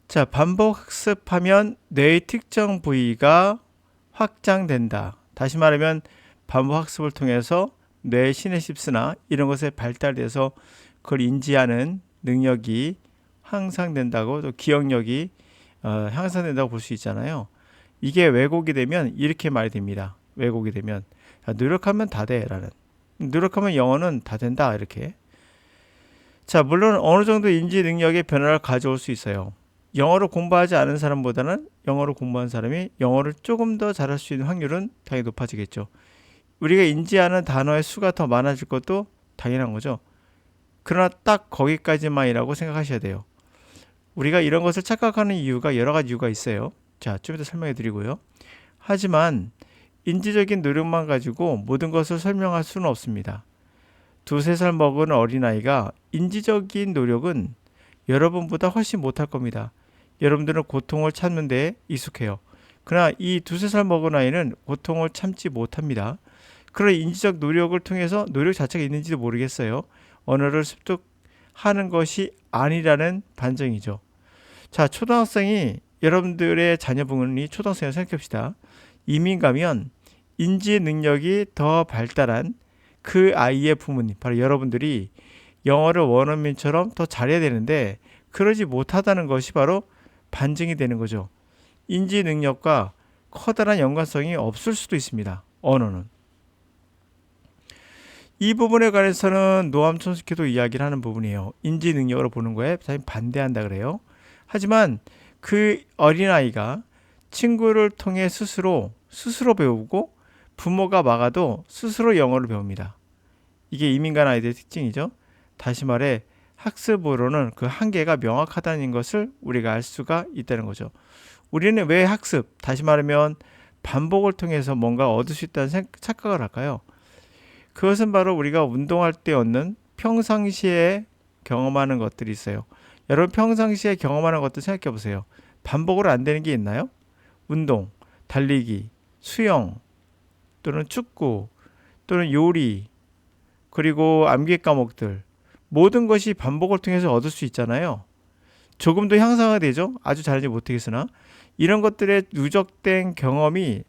자, 반복 학습하면 뇌의 특정 부위가 확장된다. 다시 말하면 반복 학습을 통해서 뇌의 시내십스나 이런 것에 발달돼서 그걸 인지하는 능력이 향상된다고, 또 기억력이 향상된다고 볼 수 있잖아요. 이게 왜곡이 되면 이렇게 말이 됩니다. 왜곡이 되면 노력하면 다 돼라는, 노력하면 영어는 다 된다 이렇게. 자, 물론 어느 정도 인지 능력의 변화를 가져올 수 있어요. 영어를 공부하지 않은 사람보다는 영어를 공부한 사람이 영어를 조금 더 잘할 수 있는 확률은 당연히 높아지겠죠. 우리가 인지하는 단어의 수가 더 많아질 것도 당연한 거죠. 그러나 딱 거기까지만이라고 생각하셔야 돼요. 우리가 이런 것을 착각하는 이유가 여러 가지 이유가 있어요. 자, 좀 이따 설명해 드리고요. 하지만 인지적인 노력만 가지고 모든 것을 설명할 수는 없습니다. 두세 살 먹은 어린아이가 인지적인 노력은 여러분보다 훨씬 못할 겁니다. 여러분들은 고통을 참는 데 익숙해요. 그러나 이 두세 살 먹은 아이는 고통을 참지 못합니다. 그런 인지적 노력을 통해서 노력 자체가 있는지도 모르겠어요. 언어를 습득하는 것이 아니라는 반증이죠. 자, 초등학생이, 여러분들의 자녀분이 초등학생을 생각해봅시다. 이민 가면 인지 능력이 더 발달한 그 아이의 부모님, 바로 여러분들이 영어를 원어민처럼 더 잘해야 되는데 그러지 못하다는 것이 바로 반증이 되는 거죠. 인지 능력과 커다란 연관성이 없을 수도 있습니다. 언어는. 이 부분에 관해서는 노암 촘스키도 이야기를 하는 부분이에요. 인지 능력으로 보는 거에 사실 반대한다 그래요. 하지만 그 어린아이가 친구를 통해 스스로 배우고 부모가 막아도 스스로 영어를 배웁니다. 이게 이민간 아이들의 특징이죠. 다시 말해 학습으로는 그 한계가 명확하다는 것을 우리가 알 수가 있다는 거죠. 우리는 왜 학습, 다시 말하면 반복을 통해서 뭔가 얻을 수 있다는 착각을 할까요? 그것은 바로 우리가 운동할 때 얻는 평상시에 경험하는 것들이 있어요. 여러분 평상시에 경험하는 것들 생각해 보세요. 반복으로 안 되는 게 있나요? 운동, 달리기, 수영, 또는 축구, 또는 요리, 그리고 암기 과목들, 모든 것이 반복을 통해서 얻을 수 있잖아요. 조금 더 향상이 되죠. 아주 잘하지 못하겠으나 이런 것들의 누적된 경험이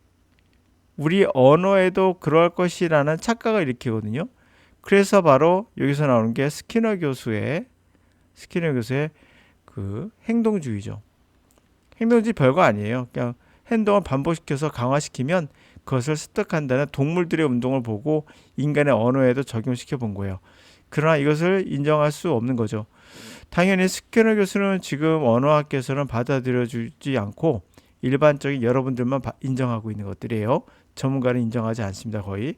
우리 언어에도 그럴 것이라는 착각을 일으키거든요. 그래서 바로 여기서 나오는 게 스키너 교수의 그 행동주의죠. 행동주의 별거 아니에요. 그냥 행동을 반복시켜서 강화시키면 그것을 습득한다는 동물들의 운동을 보고 인간의 언어에도 적용시켜 본 거예요. 그러나 이것을 인정할 수 없는 거죠. 당연히 스키너 교수는 지금 언어학계에서는 받아들여주지 않고 일반적인 여러분들만 인정하고 있는 것들이에요. 전문가는 인정하지 않습니다, 거의.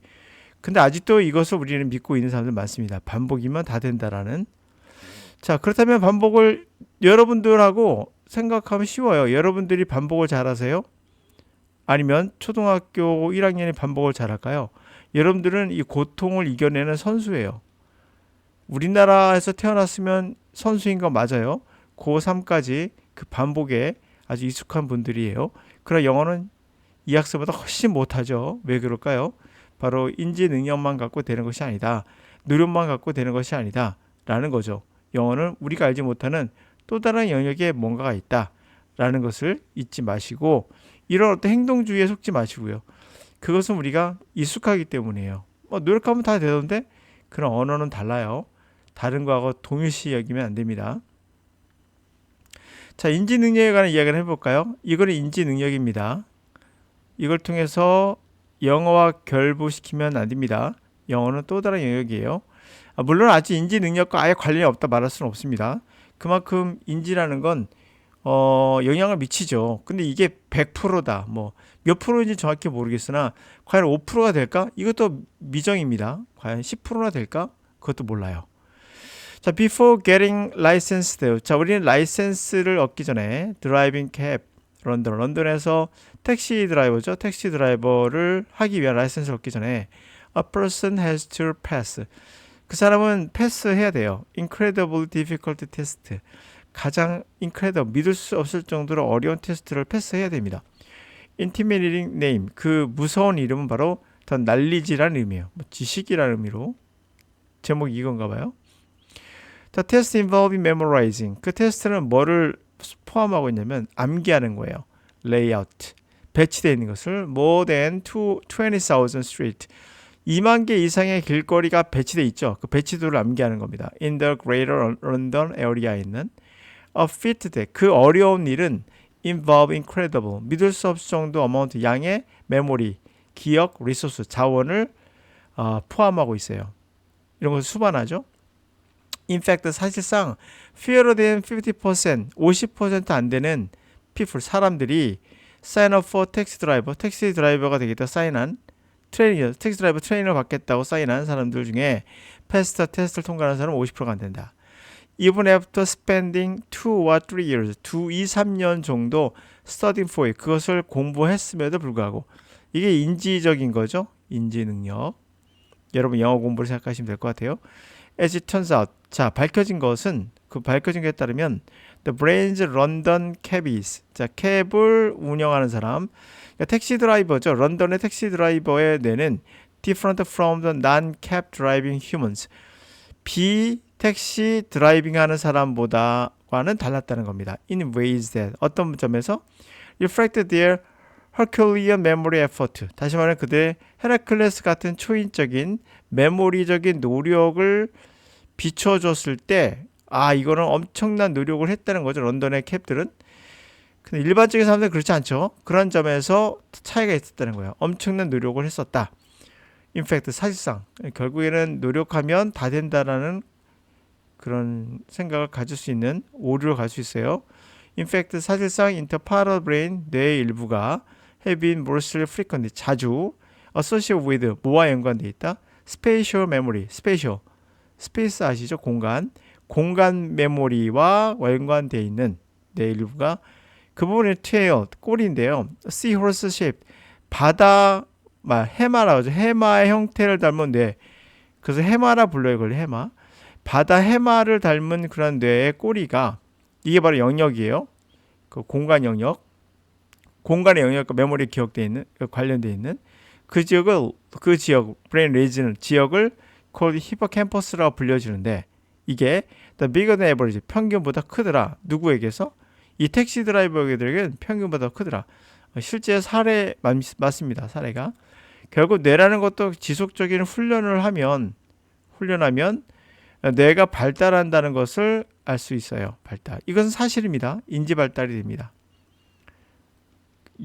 근데 아직도 이것을 우리는 믿고 있는 사람들 많습니다. 반복이면 다 된다라는. 자, 그렇다면 반복을 여러분들하고 생각하면 쉬워요. 여러분들이 반복을 잘하세요? 아니면 초등학교 1학년이 반복을 잘할까요? 여러분들은 이 고통을 이겨내는 선수예요. 우리나라에서 태어났으면 선수인 거 맞아요. 고3까지 그 반복에 아주 익숙한 분들이에요. 그러나 영어는 이 학생보다 훨씬 못하죠. 왜 그럴까요? 바로 인지 능력만 갖고 되는 것이 아니다. 노력만 갖고 되는 것이 아니다. 라는 거죠. 영어는 우리가 알지 못하는 또 다른 영역에 뭔가가 있다. 라는 것을 잊지 마시고 이런 어떤 행동주의에 속지 마시고요. 그것은 우리가 익숙하기 때문이에요. 노력하면 다 되던데 그런 언어는 달라요. 다른 거하고 동일시 여기면 안 됩니다. 자, 인지 능력에 관한 이야기를 해볼까요? 이거는 인지 능력입니다. 이걸 통해서 영어와 결부시키면 안 됩니다. 영어는 또 다른 영역이에요. 물론 아직 인지 능력과 아예 관련이 없다 말할 수는 없습니다. 그만큼 인지라는 건 영향을 미치죠. 근데 이게 100%다. 뭐 몇 프로인지 정확히 모르겠으나 과연 5%가 될까? 이것도 미정입니다. 과연 10%나 될까? 그것도 몰라요. 자, before getting licensed. 자, 우리는 라이센스를 얻기 전에 드라이빙 캡 런던에서 택시 드라이버죠. 택시 드라이버를 하기 위한 라이센스를 얻기 전에 a person has to pass. 그 사람은 패스해야 돼요. incredibly difficult test. 가장 incredible, 믿을 수 없을 정도로 어려운 테스트를 패스해야 됩니다. intimidating name, 그 무서운 이름은 바로 더 날리지라는 의미예요. 지식이라는 의미로. 제목이 이건가 봐요. The test involving memorizing. 그 테스트는 뭐를 포함하고 있냐면 암기하는 거예요. layout. 배치되어 있는 것을 more than 20,000 street. 2만 개 이상의 길거리가 배치되어 있죠. 그 배치도를 암기하는 겁니다. In the greater London area에 있는 a feat that 그 어려운 일은 involve incredible 믿을 수 없을 정도 어마운트 양의 메모리, 기억, 리소스, 자원을 포함하고 있어요. 이런 것을 수반하죠. In fact 사실상 fewer than 50% 50% 안 되는 people 사람들이 sign up for 택시 드라이버가 되겠다 사인한 트레이너 택시 드라이버 트레이너를 받겠다고 사인한 사람들 중에 패스터 테스트를 통과하는 사람은 50%가 안 된다. Even after spending 2 or 3 years 2, 3년 정도 studying for it 그것을 공부했음에도 불구하고 이게 인지적인 거죠. 인지 능력. 여러분 영어 공부를 생각하시면 될 것 같아요. As it turns out 자 밝혀진 것은 그 밝혀진 것에 따르면 The brain's London cabbies 자 캡을 운영하는 사람 그러니까 택시 드라이버죠. 런던의 택시 드라이버의 뇌는 different from the non-cab driving humans 비택시 드라이빙 하는 사람보다와는 달랐다는 겁니다. In ways that 어떤 점에서 reflect their Herculean memory effort 다시 말하면 그들의 헤라클레스 같은 초인적인 메모리적인 노력을 비춰줬을 때 이거는 엄청난 노력을 했다는 거죠. 런던의 캡들은. 근데 일반적인 사람들은 그렇지 않죠. 그런 점에서 차이가 있었다는 거예요. 엄청난 노력을 했었다. In fact 사실상 결국에는 노력하면 다 된다라는 그런 생각을 가질 수 있는 오류를 갈 수 있어요. In fact 사실상 interparallel brain 뇌의 일부가 have been mostly frequently 자주 associated with 뭐와 연관되어 있다? spatial memory, 스페이스 아시죠? 공간 메모리와 연관되어 있는 뇌 일부가 그 부분이 tail, 꼬리인데요. seahorse shape, 바다 해마라고 하죠. 해마의 형태를 닮은 뇌. 그래서 해마라 불러요. 그걸 해마. 바다 해마를 닮은 그런 뇌의 꼬리가 이게 바로 영역이에요. 그 공간 영역. 공간의 영역과 메모리에 기억되어 있는 관련되어 있는 그 지역 브레인 리지는 지역을 called hippocampus라고 불려지는데 이게 the bigger than average 평균보다 크더라. 누구에게서? 이 택시 드라이버들에게는 평균보다 크더라. 실제 사례 맞습니다. 사례가 결국 뇌라는 것도 지속적인 훈련하면 뇌가 발달한다는 것을 알 수 있어요. 발달. 이것은 사실입니다. 인지 발달이 됩니다.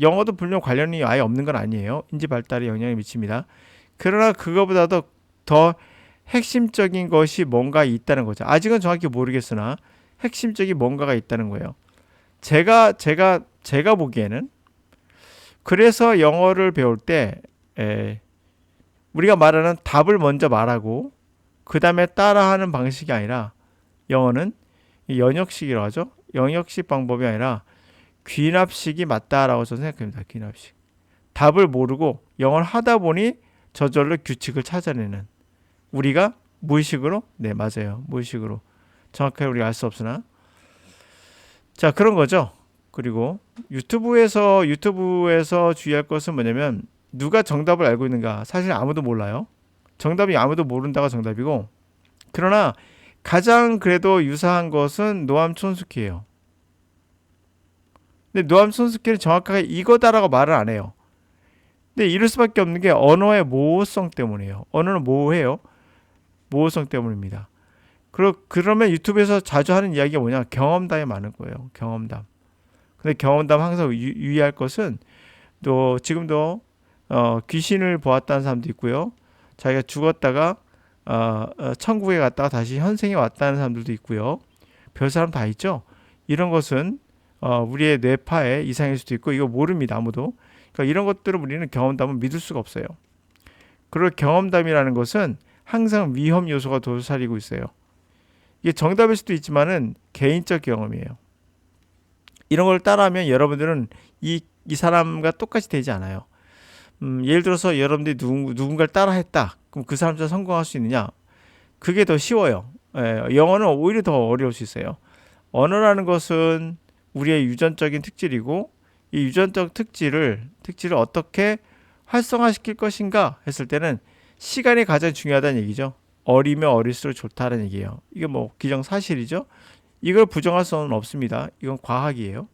영어도 물론 관련이 아예 없는 건 아니에요. 인지 발달에 영향을 미칩니다. 그러나 그거보다도 더 핵심적인 것이 뭔가 있다는 거죠. 아직은 정확히 모르겠으나 핵심적인 뭔가가 있다는 거예요. 제가 보기에는 그래서 영어를 배울 때 우리가 말하는 답을 먼저 말하고 그 다음에 따라하는 방식이 아니라 영어는 연역식이라고 하죠. 연역식 방법이 아니라 귀납식이 맞다라고 저는 생각합니다. 귀납식. 답을 모르고 영어를 하다 보니 저절로 규칙을 찾아내는 우리가 무의식으로 네 맞아요. 무의식으로 정확하게 우리가 알 수 없으나 자 그런 거죠. 그리고 유튜브에서 주의할 것은 뭐냐면 누가 정답을 알고 있는가 사실 아무도 몰라요. 정답이 아무도 모른다가 정답이고 그러나 가장 그래도 유사한 것은 노암 촌스키예요. 근데 노암 촌스키는 정확하게 이거다라고 말을 안 해요. 근데 이럴 수밖에 없는 게 언어의 모호성 때문이에요. 언어는 모호해요. 모호성 때문입니다. 그러면 유튜브에서 자주 하는 이야기가 뭐냐? 경험담이 많은 거예요. 경험담. 근데 경험담 항상 유의할 것은 또 지금도 귀신을 보았다는 사람도 있고요. 자기가 죽었다가 천국에 갔다가 다시 현생에 왔다는 사람들도 있고요. 별 사람 다 있죠. 이런 것은 우리의 뇌파에 이상일 수도 있고 이거 모릅니다. 아무도. 그러니까 이런 것들을 우리는 경험담은 믿을 수가 없어요. 그리고 경험담이라는 것은 항상 위험 요소가 도사리고 있어요. 이게 정답일 수도 있지만은 개인적 경험이에요. 이런 걸 따라하면 여러분들은 이 사람과 똑같이 되지 않아요. 예를 들어서 여러분들이 누군가를 따라했다. 그럼 그 사람처럼 성공할 수 있느냐? 그게 더 쉬워요. 영어는 오히려 더 어려울 수 있어요. 언어라는 것은 우리의 유전적인 특질이고 이 유전적 특질을 어떻게 활성화시킬 것인가 했을 때는 시간이 가장 중요하다는 얘기죠. 어리면 어릴수록 좋다는 얘기예요. 이게 뭐 기정사실이죠. 이걸 부정할 수는 없습니다. 이건 과학이에요.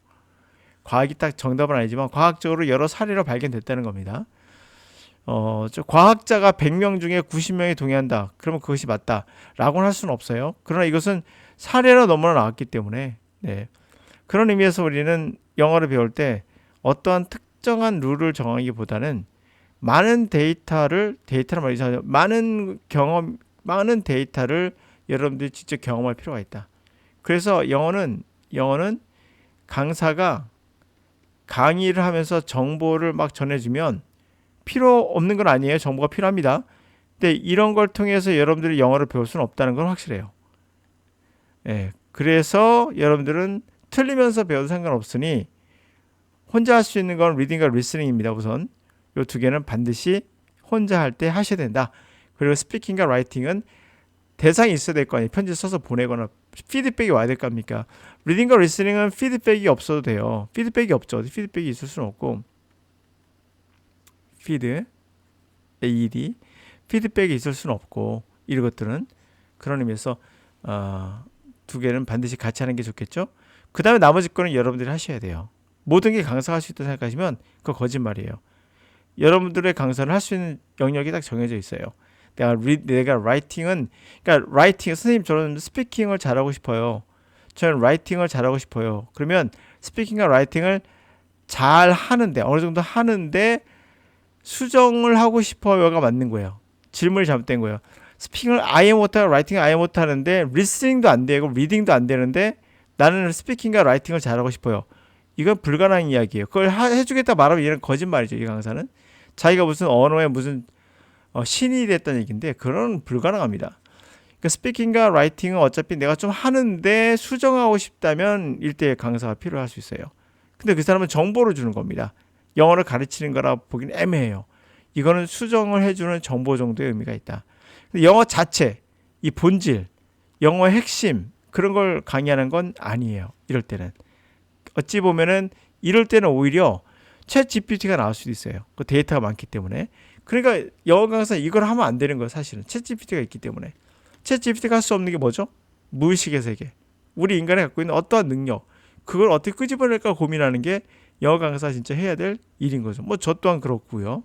과학이 딱 정답은 아니지만 과학적으로 여러 사례로 발견됐다는 겁니다. 과학자가 100명 중에 90명이 동의한다. 그러면 그것이 맞다. 라고는 할 수는 없어요. 그러나 이것은 사례로 너무나 나왔기 때문에, 네. 그런 의미에서 우리는 영어를 배울 때 어떠한 특정한 룰을 정하기보다는 많은 데이터를 말이죠. 많은 데이터를 여러분들이 직접 경험할 필요가 있다. 그래서 영어는 강사가 강의를 하면서 정보를 막 전해주면 필요 없는 건 아니에요. 정보가 필요합니다. 근데 이런 걸 통해서 여러분들이 영어를 배울 수는 없다는 건 확실해요. 예, 그래서 여러분들은 틀리면서 배워도 상관없으니 혼자 할 수 있는 건 리딩과 리스닝입니다. 우선 이 두 개는 반드시 혼자 할 때 하셔야 된다. 그리고 스피킹과 라이팅은 대상이 있어야 될 거 아니에요. 편지 써서 보내거나 피드백이 와야 될 거 아닙니까? 리딩과 리스닝은 피드백이 없어도 돼요. 피드백이 없죠. 피드백이 있을 수는 없고 피드백이 있을 수는 없고 이런 것들은 그런 의미에서 두 개는 반드시 같이 하는 게 좋겠죠. 그 다음에 나머지 거는 여러분들이 하셔야 돼요. 모든 게 강사가 할 수 있다고 생각하시면 그거 거짓말이에요. 여러분들의 강사를 할 수 있는 영역이 딱 정해져 있어요. 내가 라이팅은 그러니까 라이팅 선생님 저는 스피킹을 잘하고 싶어요. 저는 라이팅을 잘하고 싶어요. 그러면 스피킹과 라이팅을 잘 하는데 어느 정도 하는데 수정을 하고 싶어요가 맞는 거예요. 질문이 잘못된 거예요. 스피킹을 아예 못하고 라이팅을 아예 못하는데 리스닝도 안 되고 리딩도 안 되는데 나는 스피킹과 라이팅을 잘하고 싶어요. 이건 불가능한 이야기예요. 그걸 해주겠다 말하면 얘는 거짓말이죠. 이 강사는 자기가 무슨 언어에 무슨 신이 됐다는 얘기인데 그건 불가능합니다. 그러니까 스피킹과 라이팅은 어차피 내가 좀 하는데 수정하고 싶다면 1대1 강사가 필요할 수 있어요. 근데 그 사람은 정보를 주는 겁니다. 영어를 가르치는 거라 보기는 애매해요. 이거는 수정을 해주는 정보 정도의 의미가 있다. 근데 영어 자체, 이 본질, 영어의 핵심 그런 걸 강의하는 건 아니에요. 이럴 때는 어찌 보면은 이럴 때는 오히려 챗 GPT가 나올 수도 있어요. 그 데이터가 많기 때문에. 그러니까 영어 강사 이걸 하면 안 되는 거예요. 사실은 챗 GPT가 있기 때문에. 챗 GPT가 할 수 없는 게 뭐죠? 무의식의 세계. 우리 인간이 갖고 있는 어떠한 능력, 그걸 어떻게 끄집어낼까 고민하는 게 영어 강사 진짜 해야 될 일인 거죠. 뭐 저 또한 그렇고요.